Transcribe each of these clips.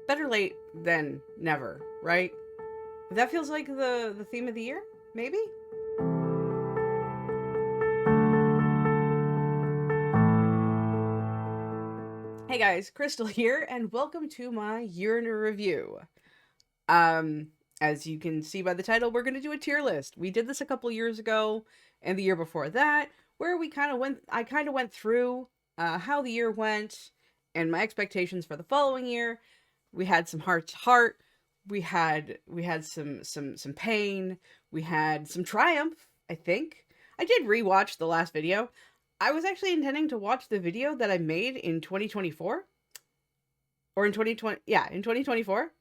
Better late than never, right? That feels like the theme of the year, maybe? Hey guys, Crystal here, and welcome to my year in a review. Um, as you can see by the title, we're gonna do a tier list. We did this a couple years ago, and the year before that, where I kind of went through how the year went and my expectations for the following year. We had some heart to heart. We had some pain. We had some triumph. I think I did rewatch the last video. I was actually intending to watch the video that I made in 2024 or in 2020. Yeah, in 2024.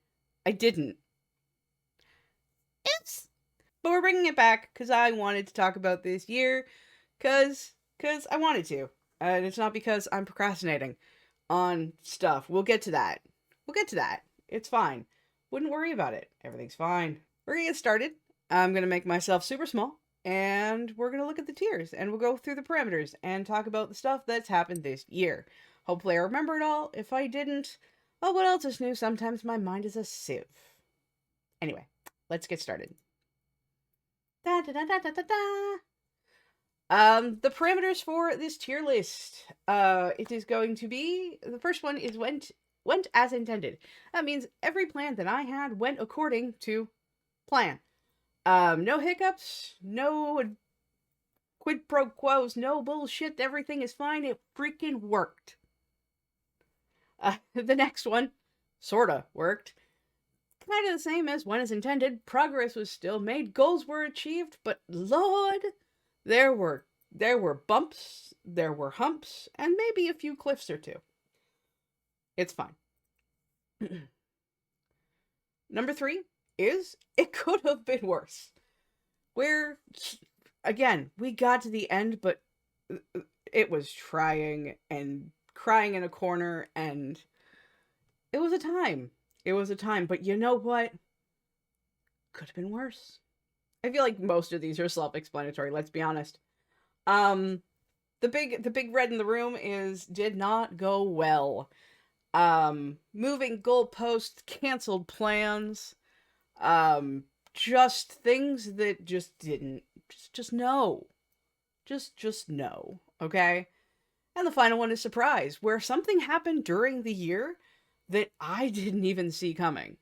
I didn't. Oops. But we're bringing it back because I wanted to talk about this year because I wanted to. And it's not because I'm procrastinating on stuff. We'll get to that. We'll get to that. It's fine. Wouldn't worry about it. Everything's fine. We're gonna get started. I'm gonna make myself super small, and we're gonna look at the tiers, and we'll go through the parameters and talk about the stuff that's happened this year. Hopefully, I remember it all. If I didn't, oh, what else is new? Sometimes my mind is a sieve. Anyway, let's get started. Da da da da da da da. The parameters for this tier list. It is going to be the first one is went as intended. That means every plan that I had went according to plan. No hiccups, no quid pro quos, no bullshit. Everything is fine. It freaking worked. The next one, sorta worked. Kind of the same as when as intended. Progress was still made. Goals were achieved, but Lord, there were bumps, there were humps, and maybe a few cliffs or two. It's fine. Number 3 is it could have been worse. Where again, we got to the end, but it was trying and crying in a corner, and it was a time. It was a time, but you know what? Could have been worse. I feel like most of these are self-explanatory, let's be honest. Um the big red in the room is did not go well. Moving goalposts, canceled plans, um just things that just didn't just no. Just no, okay? And the final one is surprise, where something happened during the year that I didn't even see coming.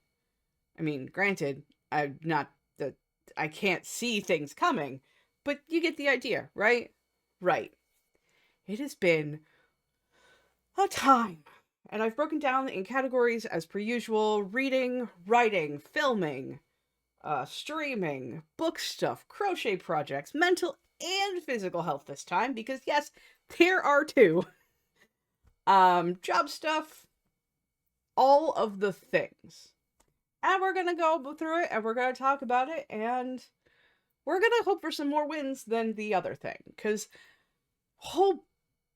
I mean, granted, I'm not the I can't see things coming, but you get the idea, right? Right. It has been a time. And I've broken down in categories as per usual: reading, writing, filming, streaming, book stuff, crochet projects, mental and physical health this time, because yes, there are two. Job stuff, all of the things. And we're gonna go through it and we're gonna talk about it, and we're gonna hope for some more wins than the other thing. Because, oh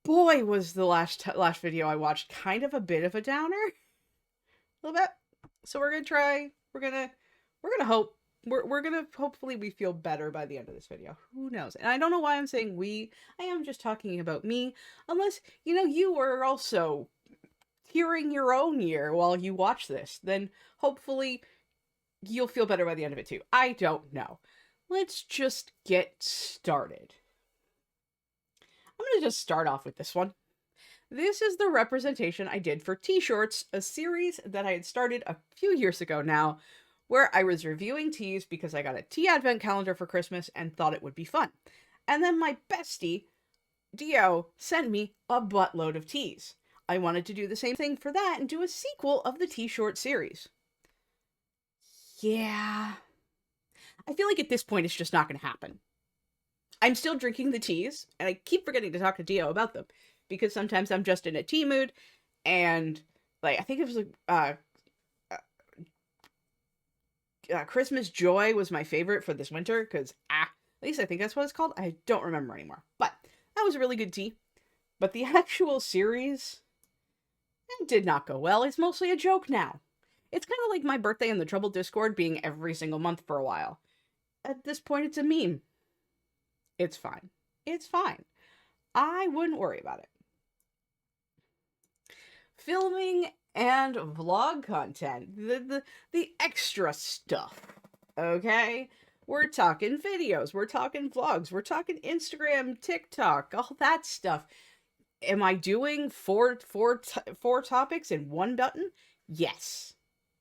boy, was the last video I watched kind of a bit of a downer. A little bit. So we're gonna try. We're gonna hope. We're gonna hopefully we feel better by the end of this video. Who knows? And I don't know why I'm saying we. I am just talking about me. Unless you are also hearing your own year while you watch this, then hopefully you'll feel better by the end of it too. I don't know. Let's just get started. I'm gonna just start off with this one. This is the representation I did for T-Shorts, a series that I had started a few years ago now, where I was reviewing teas because I got a tea advent calendar for Christmas and thought it would be fun. And then my bestie, Dio, sent me a buttload of teas. I wanted to do the same thing for that and do a sequel of the T-Short series. Yeah. I feel like at this point it's just not going to happen. I'm still drinking the teas, and I keep forgetting to talk to Dio about them, because sometimes I'm just in a tea mood, and, like, I think it was, like, Christmas Joy was my favorite for this winter, because, at least I think that's what it's called. I don't remember anymore. But that was a really good tea. But the actual series, it did not go well. It's mostly a joke now. It's kind of like my birthday in the Trouble Discord being every single month for a while. At this point, it's a meme. It's fine. It's fine. I wouldn't worry about it. Filming and vlog content, the extra stuff. Okay? We're talking videos, we're talking vlogs, we're talking Instagram, TikTok, all that stuff. Am I doing four topics in one button? Yes.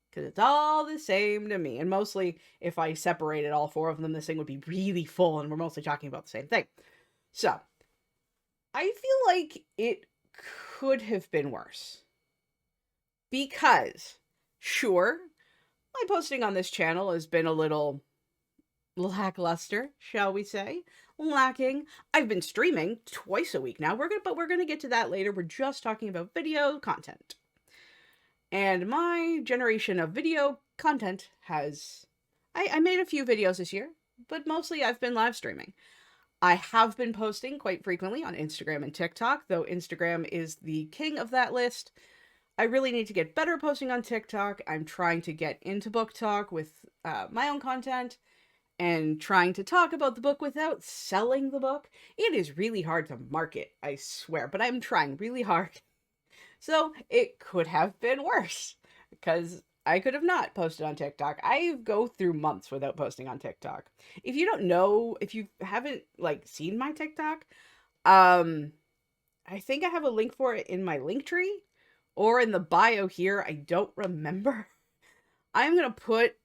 Because it's all the same to me. And mostly, if I separated all four of them, this thing would be really full, and we're mostly talking about the same thing. So, I feel like it could have been worse. Because, sure, my posting on this channel has been a little lackluster, shall we say. Lacking. I've been streaming twice a week now. But we're gonna get to that later. We're just talking about video content. And my generation of video content has... I made a few videos this year, but mostly I've been live streaming. I have been posting quite frequently on Instagram and TikTok, though Instagram is the king of that list. I really need to get better posting on TikTok. I'm trying to get into book talk with my own content and trying to talk about the book without selling the book. It is really hard to market, I swear, but I'm trying really hard. So it could have been worse, because I could have not posted on TikTok. I go through months without posting on TikTok. If you don't know, if you haven't like seen my TikTok, I think I have a link for it in my link tree or in the bio here. I don't remember. I'm going to put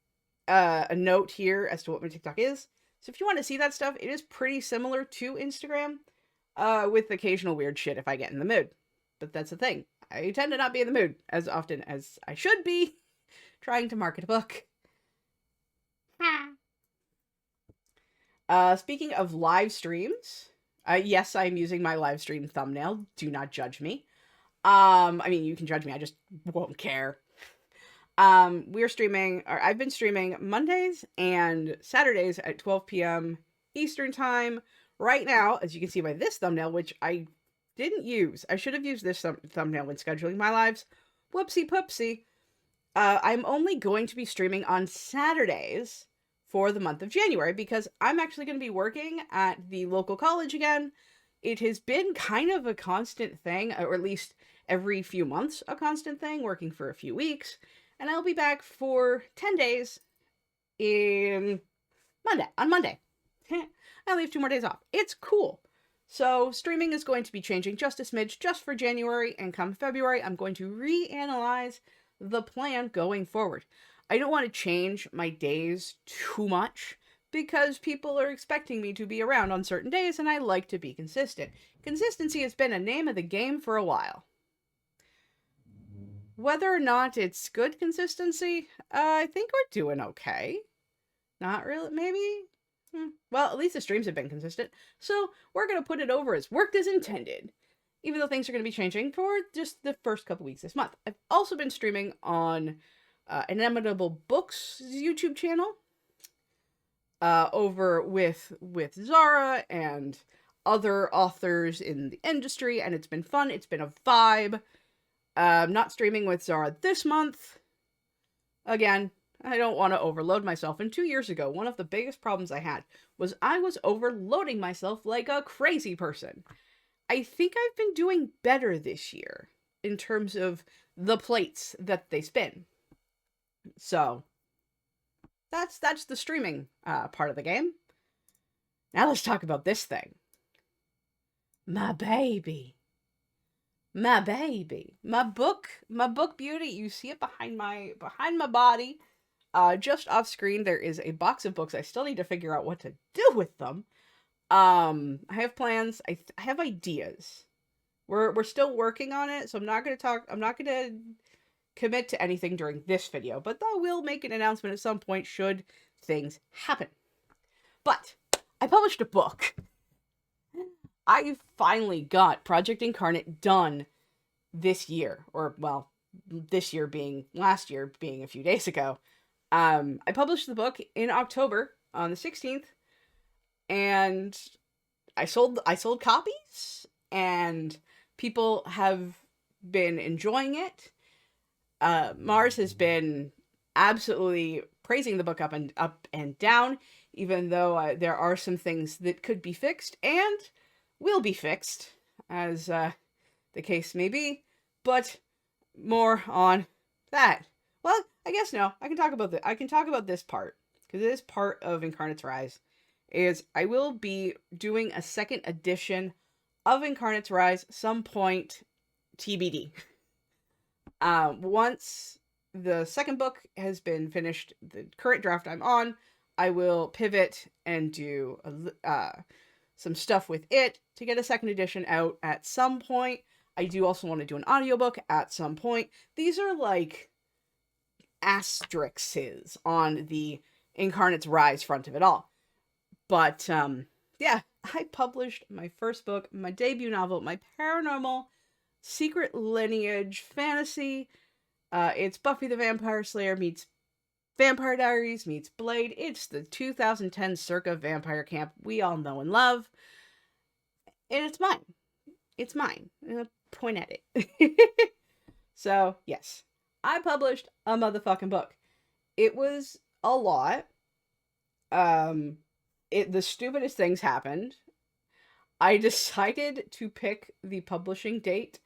a note here as to what my TikTok is. So if you want to see that stuff, it is pretty similar to Instagram, with occasional weird shit if I get in the mood. But that's the thing. I tend to not be in the mood as often as I should be trying to market a book. Speaking of live streams, yes, I'm using my live stream thumbnail. Do not judge me. I mean, you can judge me. I just won't care. We're streaming, or I've been streaming Mondays and Saturdays at 12 p.m. Eastern time. Right now, as you can see by this thumbnail, which I didn't use. I should have used this thumbnail when scheduling my lives. Whoopsie poopsie. I'm only going to be streaming on Saturdays for the month of January because I'm actually going to be working at the local college again. It has been kind of a constant thing, or at least every few months a constant thing, working for a few weeks. And I'll be back for 10 days on Monday. I leave 2 more days off. It's cool. So streaming is going to be changing just a smidge just for January, and come February, I'm going to reanalyze the plan going forward. I don't want to change my days too much because people are expecting me to be around on certain days, and I like to be consistent. Consistency has been a name of the game for a while. Whether or not it's good consistency, I think we're doing okay. Not really, maybe? Well, at least the streams have been consistent, so we're going to put it over as worked as intended, even though things are going to be changing for just the first couple weeks this month. I've also been streaming on Inimitable Books YouTube channel, over with Zara and other authors in the industry, and it's been fun. It's been a vibe. Not streaming with Zara this month. Again, I don't want to overload myself. And 2 years ago, one of the biggest problems I had was I was overloading myself like a crazy person. I think I've been doing better this year in terms of the plates that they spin. So that's the streaming part of the game. Now let's talk about this thing. My baby. My baby. My book beauty. You see it behind my body. Just off screen, there is a box of books. I still need to figure out what to do with them. I have plans. I have ideas. We're still working on it, so I'm not going to commit to anything during this video, but I will make an announcement at some point should things happen. But I published a book. I finally got Project Incarnate done this year, or well, this year being last year being a few days ago. I published the book in October on the 16th, and I sold copies, and people have been enjoying it. Mars has been absolutely praising the book up and down, even though there are some things that could be fixed and will be fixed, as the case may be. But more on that. Well, I guess no. I can talk about I can talk about this part because it is part of Incarnate's Rise. Is I will be doing a second edition of Incarnate's Rise some point TBD. Once the second book has been finished, the current draft I'm on, I will pivot and do some stuff with it to get a second edition out at some point. I do also want to do an audiobook at some point. These are like asterisks on the Incarnate's Rise front of it all. But yeah, I published my first book, my debut novel, my paranormal secret lineage fantasy. It's Buffy the Vampire Slayer meets Vampire Diaries meets Blade. It's the 2010 circa vampire camp we all know and love. And it's mine. It's mine. I'm gonna point at it. So, yes. I published a motherfucking book. It was a lot. The stupidest things happened. I decided to pick the publishing date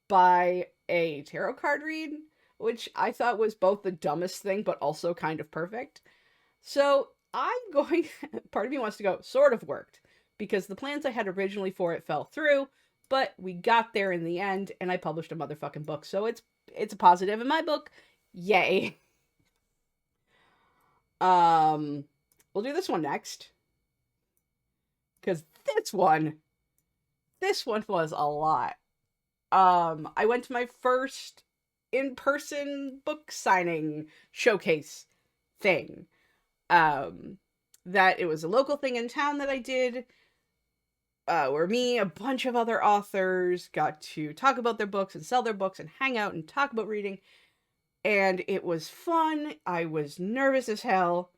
by a tarot card read, which I thought was both the dumbest thing but also kind of perfect. So I'm going, part of me wants to go, sort of worked, because the plans I had originally for it fell through, but we got there in the end, and I published a motherfucking book, so it's a positive in my book. Yay. We'll do this one next. Because this one was a lot. I went to my first in-person book signing showcase thing. That it was a local thing in town that I did, where me, a bunch of other authors got to talk about their books and sell their books and hang out and talk about reading. And it was fun. I was nervous as hell.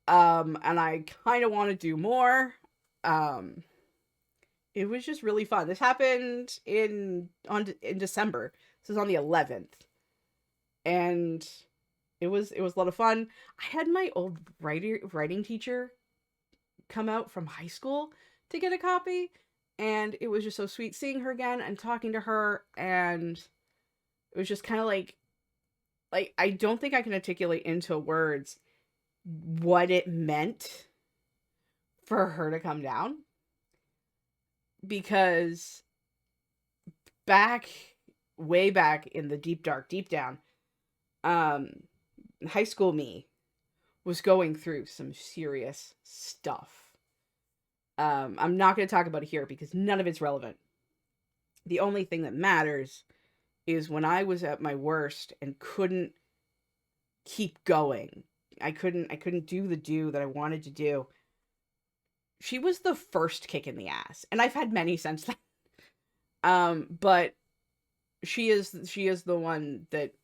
And I kind of want to do more. It was just really fun. This happened in December. This was on the 11th. And it was a lot of fun. I had my old writing teacher come out from high school to get a copy, and it was just so sweet seeing her again and talking to her, and it was just kind of like I don't think I can articulate into words what it meant for her to come down, because way back in the deep down, high school me was going through some serious stuff. I'm not going to talk about it here because none of it's relevant. The only thing that matters is when I was at my worst and couldn't keep going. I couldn't do the do that I wanted to do. She was the first kick in the ass, and I've had many since then. But she is the one that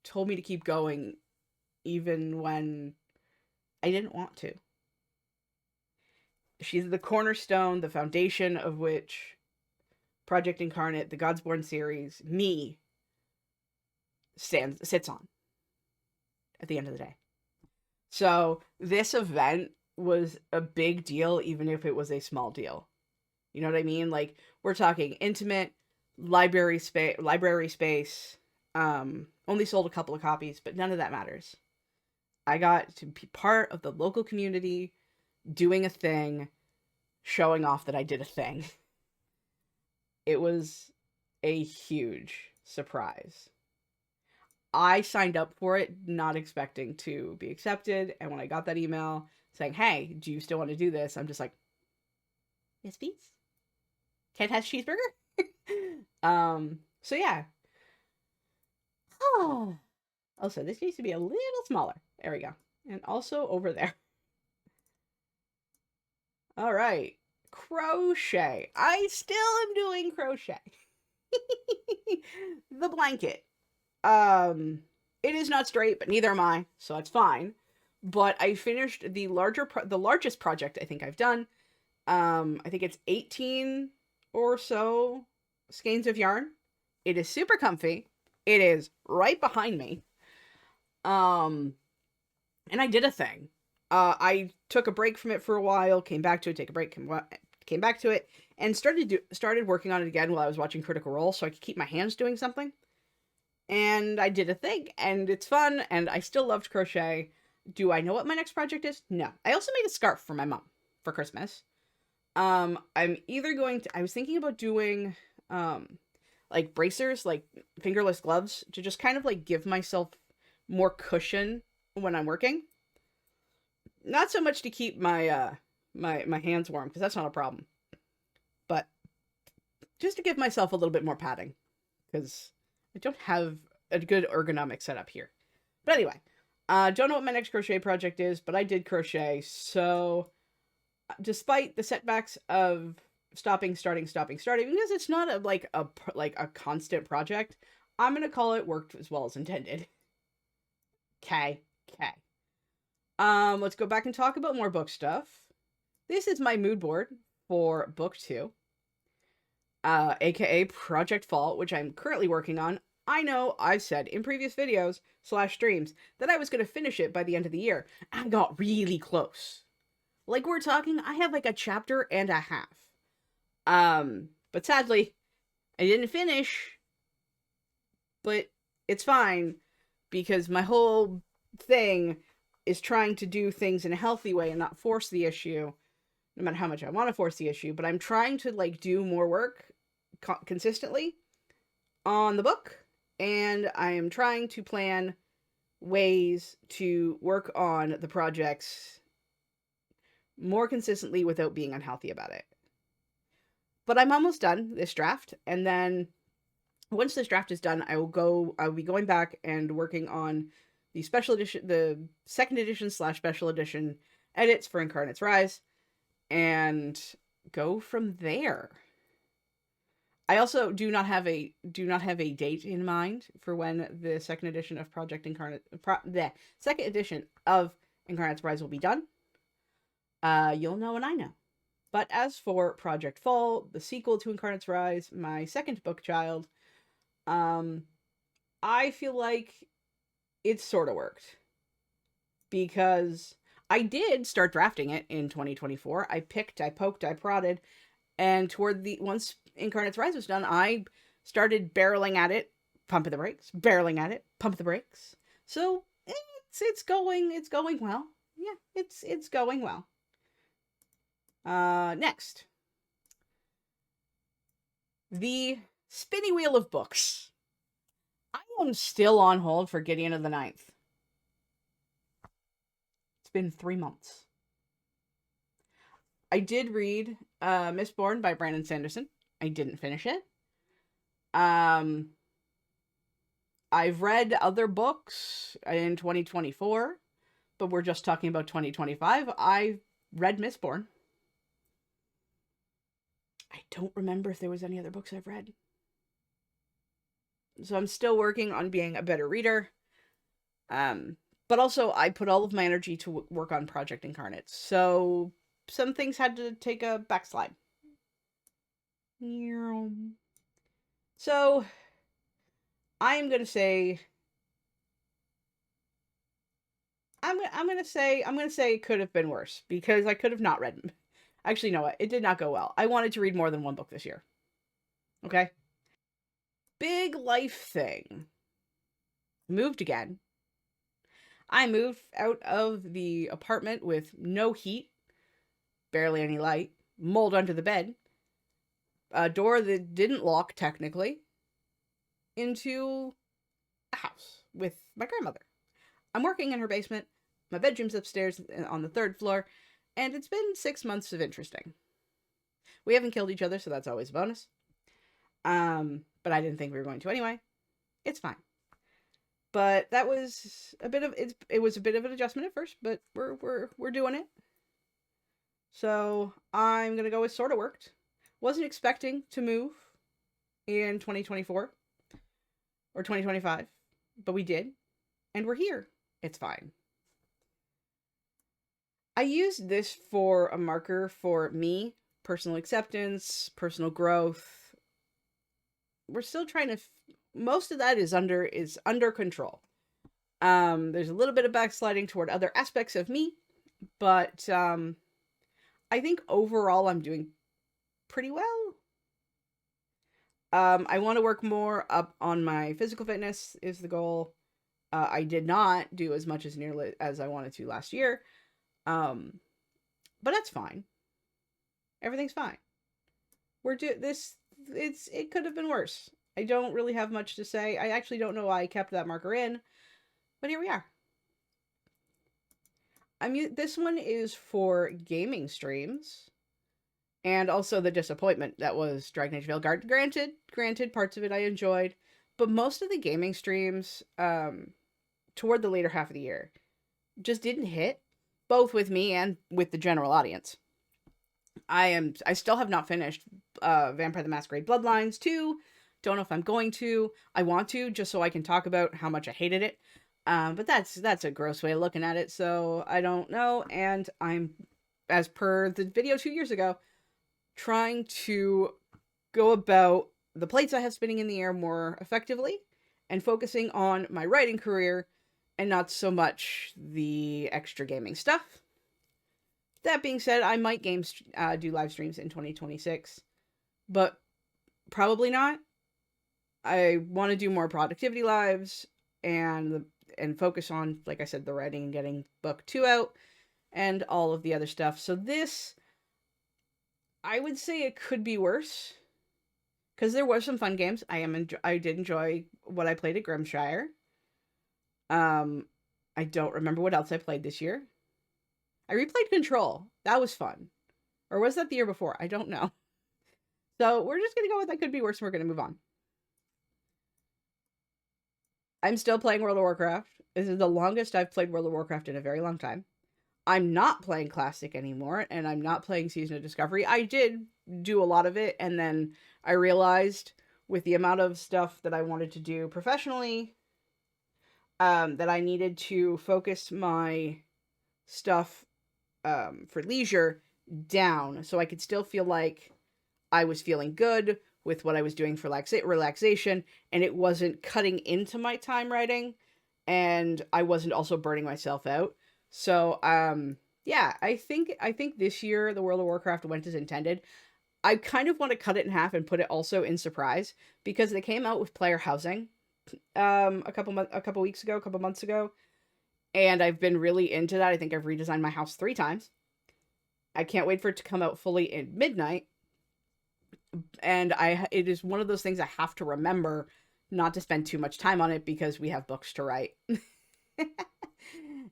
told me to keep going even when I didn't want to. She's the cornerstone, the foundation of which Project Incarnate, the Godsborn series, me, sits on at the end of the day. So this event was a big deal, even if it was a small deal. You know what I mean? Like, we're talking intimate, library space, only sold a couple of copies, but none of that matters. I got to be part of the local community, doing a thing, showing off that I did a thing. It was a huge surprise. I signed up for it not expecting to be accepted, and when I got that email saying, hey, do you still want to do this? I'm just like, yes, please. Kent has cheeseburger? So yeah. Oh, also, this needs to be a little smaller. There we go. And also over there. All right. Crochet. I still am doing crochet. The blanket. It is not straight, but neither am I, so it's fine. But I finished the largest project I think I've done. I think it's 18 or so skeins of yarn. It is super comfy. It is right behind me. And I did a thing. I took a break from it for a while, came back to it, take a break, came back to it, and started working on it again while I was watching Critical Role, so I could keep my hands doing something. and I did a thing, and it's fun, and I still loved crochet. Do I know what my next project is? No. I also made a scarf for my mom for Christmas. I'm either going to, I was thinking about doing, like bracers, like fingerless gloves, to just kind of like give myself more cushion when I'm working. Not so much to keep my hands warm, because that's not a problem, but just to give myself a little bit more padding, because I don't have a good ergonomic setup here. But anyway, don't know what my next crochet project is, but I did crochet, so despite the setbacks of stopping, starting, stopping, starting, because it's not a constant project, I'm gonna call it worked as well as intended. Okay. Let's go back and talk about more book stuff. This is my mood board for book 2, aka Project Fall, which I'm currently working on. I know I've said in previous videos / streams that I was going to finish it by the end of the year. I got really close. Like, we're talking, I have like a chapter and a half. But sadly, I didn't finish. But it's fine, because my whole thing is trying to do things in a healthy way and not force the issue, no matter how much I want to force the issue. But I'm trying to like do more work consistently on the book, and I am trying to plan ways to work on the projects more consistently without being unhealthy about it. But I'm almost done this draft, and then once this draft is done, I'll be going back and working on the special edition, the second edition / special edition edits for Incarnate's Rise, and go from there. I also do not have a date in mind for when the second edition of the second edition of Incarnate's Rise will be done. You'll know when I know. But as for Project Fall, the sequel to Incarnate's Rise, my second book child, I feel like it sort of worked, because I did start drafting it in 2024. I picked, I poked, I prodded, and once Incarnate's Rise was done, I started barreling at it, pumping the brakes, barreling at it, pump the brakes. So it's going well. Yeah, it's going well. Next, the spinny wheel of books. I am still on hold for Gideon of the Ninth. It's been 3 months. I did read Mistborn by Brandon Sanderson. I didn't finish it. I've read other books in 2024, but we're just talking about 2025. I read Mistborn. I don't remember if there was any other books I've read. So I'm still working on being a better reader. But also I put all of my energy to work on Project Incarnate. So some things had to take a backslide. So I'm going to say it could have been worse, because I could have not read. Actually, no, it did not go well. I wanted to read more than one book this year. Okay? Big life thing. Moved again. I moved out of the apartment with no heat, barely any light, mold under the bed, a door that didn't lock technically, into a house with my grandmother. I'm working in her basement. My bedroom's upstairs on the 3rd floor, and it's been 6 months of interesting. We haven't killed each other, so that's always a bonus. But I didn't think we were going to anyway. It's fine. But that was a bit of it was a bit of an adjustment at first, but we're doing it. So I'm gonna go with sorta worked. Wasn't expecting to move in 2024 or 2025, but we did, and we're here. It's fine. I used this for a marker for me, personal acceptance, personal growth. We're still trying to most of that is under control. There's a little bit of backsliding toward other aspects of me, but I think overall I'm doing pretty well. I want to work more up on my physical fitness is the goal. I did not do as much as nearly as I wanted to last year. Um, but that's fine. Everything's fine. We're do this. It could have been worse. I don't really have much to say. I actually don't know why I kept that marker in, but here we are. This one is for gaming streams, and also the disappointment that was Dragon Age Veilguard. Granted, parts of it I enjoyed, but most of the gaming streams, toward the later half of the year, just didn't hit, both with me and with the general audience. I still have not finished Vampire the Masquerade Bloodlines 2. Don't know if I'm going to. I want to, just so I can talk about how much I hated it. But that's a gross way of looking at it, so I don't know. And I'm, as per the video 2 years ago, trying to go about the plates I have spinning in the air more effectively and focusing on my writing career and not so much the extra gaming stuff. That being said, I might do live streams in 2026, but probably not. I want to do more productivity lives and focus on, like I said, the writing and getting book 2 out and all of the other stuff. So this, I would say it could be worse, because there were some fun games. I did enjoy what I played at Grimshire. I don't remember what else I played this year. I replayed Control. That was fun. Or was that the year before? I don't know. So we're just going to go with that could be worse and we're going to move on. I'm still playing World of Warcraft. This is the longest I've played World of Warcraft in a very long time. I'm not playing Classic anymore, and I'm not playing Season of Discovery. I did do a lot of it, and then I realized with the amount of stuff that I wanted to do professionally, that I needed to focus my stuff for leisure down so I could still feel like I was feeling good with what I was doing for relaxation, and it wasn't cutting into my time writing, and I wasn't also burning myself out. So, yeah, I think this year the World of Warcraft went as intended. I kind of want to cut it in half and put it also in surprise, because they came out with player housing a couple months ago, and I've been really into that. I think I've redesigned my house 3 times. I can't wait for it to come out fully in midnight. And it is one of those things I have to remember not to spend too much time on it because we have books to write.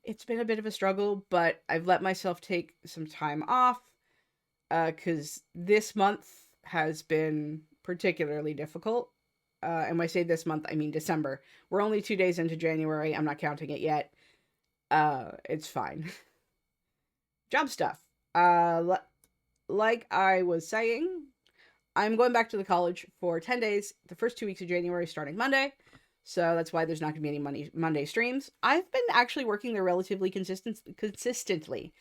It's been a bit of a struggle, but I've let myself take some time off because this month has been particularly difficult. And when I say this month, I mean December. We're only 2 days into January. I'm not counting it yet. It's fine. Job stuff. Like I was saying, I'm going back to the college for 10 days, the first 2 weeks of January, starting Monday. So that's why there's not going to be any Monday streams. I've been actually working there relatively consistently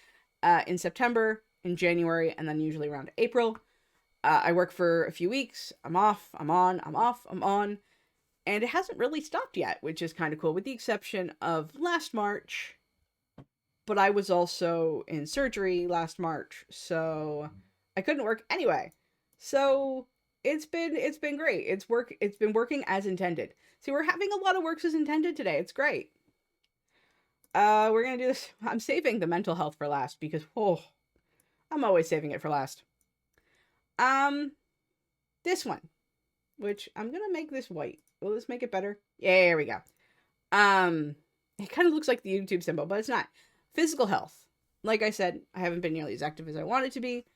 in September, in January, and then usually around April. I work for a few weeks. I'm off, I'm on, I'm off, I'm on. And it hasn't really stopped yet, which is kind of cool, with the exception of last March. But I was also in surgery last March, so I couldn't work anyway. So it's been great. It's been working as intended. See, we're having a lot of works as intended today. It's great. We're gonna do this. I'm saving the mental health for last because I'm always saving it for last. This one, which I'm gonna make this white. Will this make it better? Yeah, there we go. It kind of looks like the YouTube symbol, but it's not. Physical health. Like I said, I haven't been nearly as active as I wanted to be.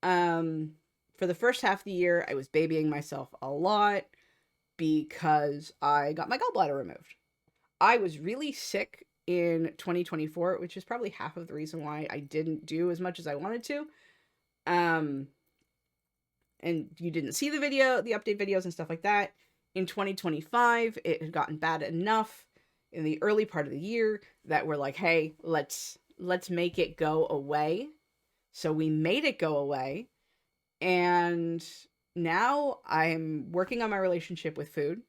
For the first half of the year, I was babying myself a lot because I got my gallbladder removed. I was really sick in 2024, which is probably half of the reason why I didn't do as much as I wanted to. And you didn't see the update videos and stuff like that. In 2025, it had gotten bad enough in the early part of the year that we're like, hey, let's make it go away. So we made it go away. And now I'm working on my relationship with food.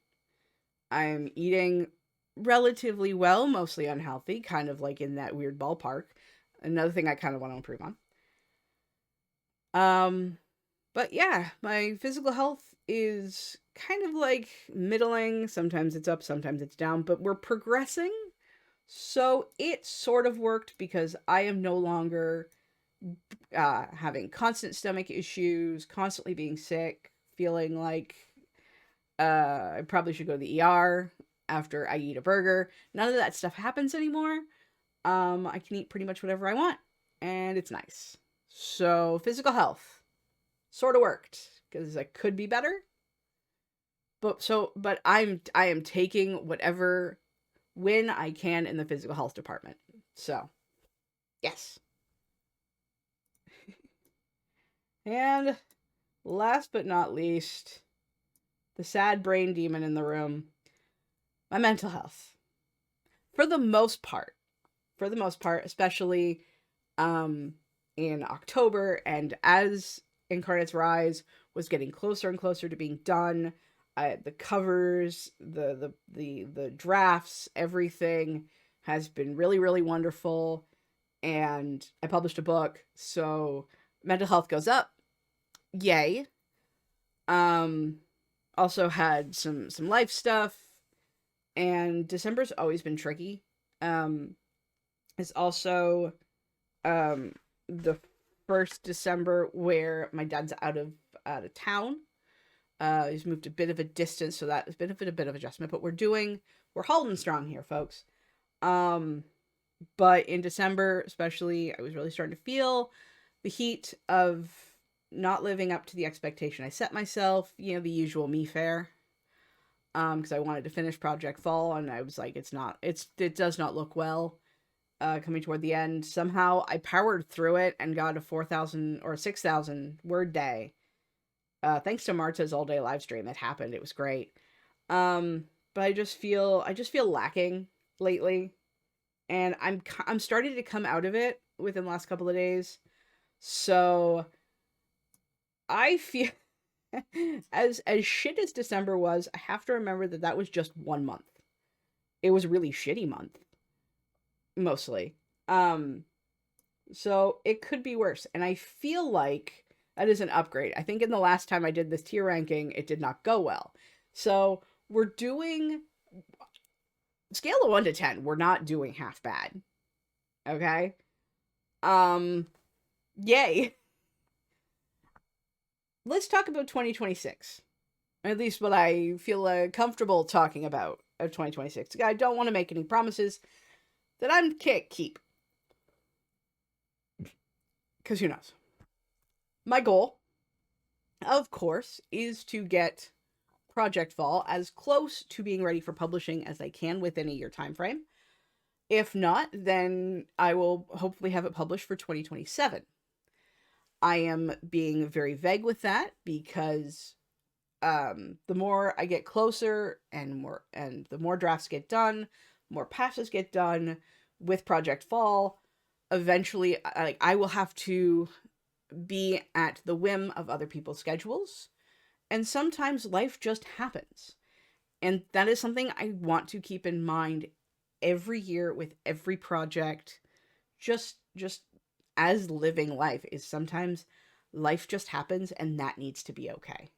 I'm eating relatively well, mostly unhealthy, kind of like in that weird ballpark. Another thing I kind of want to improve on. But yeah, my physical health is kind of like middling. Sometimes it's up, sometimes it's down, but we're progressing. So it sort of worked because I am no longer having constant stomach issues, constantly being sick, feeling like I probably should go to the ER after I eat a burger. None of that stuff happens anymore. I can eat pretty much whatever I want, and it's nice. So physical health sort of worked because I could be better. But I am taking whatever win I can in the physical health department. So, yes. And last but not least, the sad brain demon in the room, my mental health. For the most part, especially in October, and as Incarnate's Rise was getting closer and closer to being done, the covers, the drafts, everything has been really, really wonderful. And I published a book, so mental health goes up. Yay. Um, Also had some life stuff, and December's always been tricky. It's also the first December where my dad's out of town. He's moved a bit of a distance, so that has been a bit of adjustment. But we're holding strong here, folks. But in December, especially, I was really starting to feel the heat of not living up to the expectation I set myself. You know, the usual me fare. Because I wanted to finish Project Fall, and I was like, it does not look well. Coming toward the end, somehow I powered through it and got a 4,000 or 6,000 word day. Thanks to Marta's all day live stream, it happened. It was great. But I just feel lacking lately, and I'm starting to come out of it within the last couple of days. So I feel as shit as December was, I have to remember that was just 1 month. It was a really shitty month. Mostly. So it could be worse. And I feel like that is an upgrade. I think in the last time I did this tier ranking, it did not go well. So we're doing scale of 1 to 10. We're not doing half bad. Okay? Yay. Let's talk about 2026. At least what I feel comfortable talking about of 2026. I don't want to make any promises that I can't keep. Because who knows? My goal, of course, is to get Project Fall as close to being ready for publishing as I can within a year time frame. If not, then I will hopefully have it published for 2027. I am being very vague with that because the more I get closer and the more drafts get done, more patches get done with Project Fall, eventually I will have to be at the whim of other people's schedules. And sometimes life just happens. And that is something I want to keep in mind every year with every project. Just as living life is, sometimes life just happens, and that needs to be okay.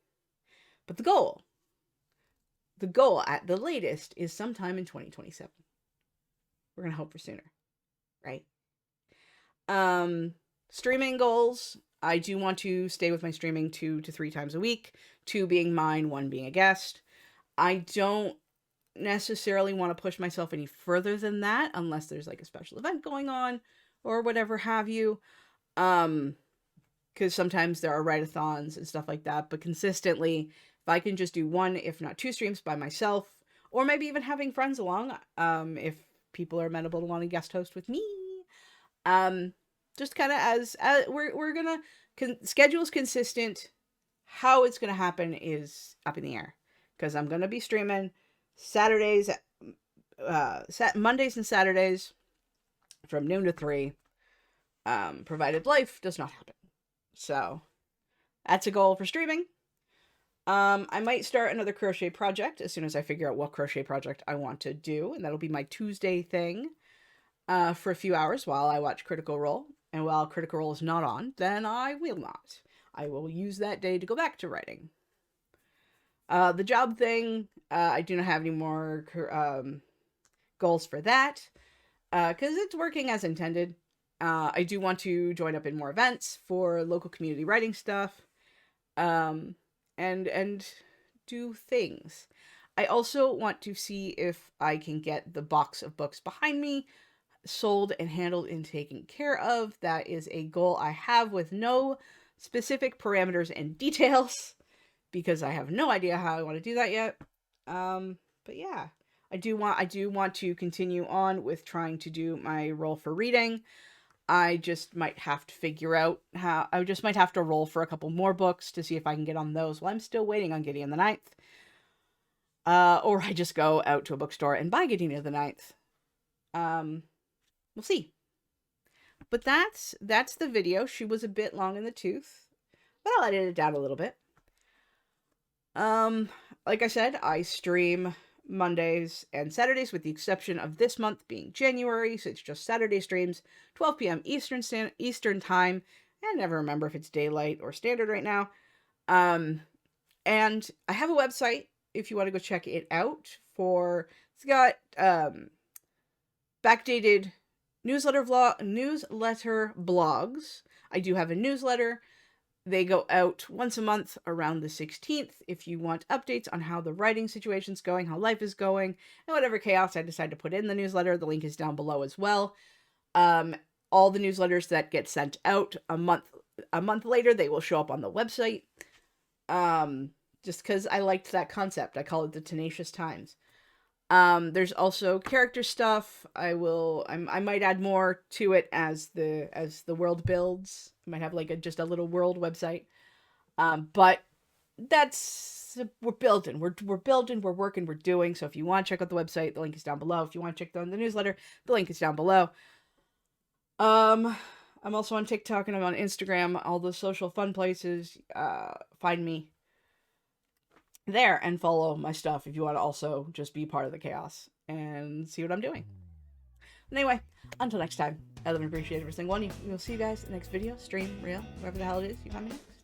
But the goal at the latest is sometime in 2027. We're going to hope for sooner, right? Streaming goals. I do want to stay with my streaming 2 to 3 times a week, 2 being mine, 1 being a guest. I don't necessarily want to push myself any further than that unless there's like a special event going on or whatever have you. Because sometimes there are write-a-thons and stuff like that, but consistently, if I can just do 1, if not 2 streams by myself, or maybe even having friends along, if people are amenable to wanting guest host with me, just kind of as we're gonna schedule's consistent. How it's gonna happen is up in the air, because I'm gonna be streaming Saturdays, Mondays and Saturdays from noon to 3, provided life does not happen. So that's a goal for streaming. I might start another crochet project as soon as I figure out what crochet project I want to do, and that'll be my Tuesday thing for a few hours while I watch Critical Role. And while Critical Role is not on, then I will not. I will use that day to go back to writing. The job thing, I do not have any more goals for that, because it's working as intended. I do want to join up in more events for local community writing stuff, and do things. I also want to see if I can get the box of books behind me sold and handled and taken care of. That is a goal I have with no specific parameters and details because I have no idea how I want to do that yet. But yeah, I do want to continue on with trying to do my roll for reading. I just might have to figure out how. I just might have to roll for a couple more books to see if I can get on those while I'm still waiting on Gideon the Ninth. Or I just go out to a bookstore and buy Gideon the Ninth. We'll see. But that's the video. She was a bit long in the tooth, but I'll edit it down a little bit. Like I said, I stream Mondays and Saturdays, with the exception of this month being January, so it's just Saturday streams, 12 p.m. Eastern time. I never remember if it's daylight or standard right now. And I have a website if you want to go check it out. It's got backdated newsletter blogs. I do have a newsletter. They go out once a month around the 16th if you want updates on how the writing situation's going, how life is going, and whatever chaos I decide to put in the newsletter. The link is down below as well. All the newsletters that get sent out a month later, they will show up on the website. Just because I liked that concept. I call it the Tenacious Times. There's also character stuff. I might add more to it as the world builds. I might have like just a little world website. But we're building. We're building, we're working, we're doing. So if you want to check out the website, the link is down below. If you want to check out the newsletter, the link is down below. I'm also on TikTok and I'm on Instagram, all the social fun places. Find me there and follow my stuff if you want to also just be part of the chaos and see what I'm doing. Anyway, until next time, I love and appreciate every single one. We'll see you guys in the next video, stream, reel, wherever the hell it is you find me next.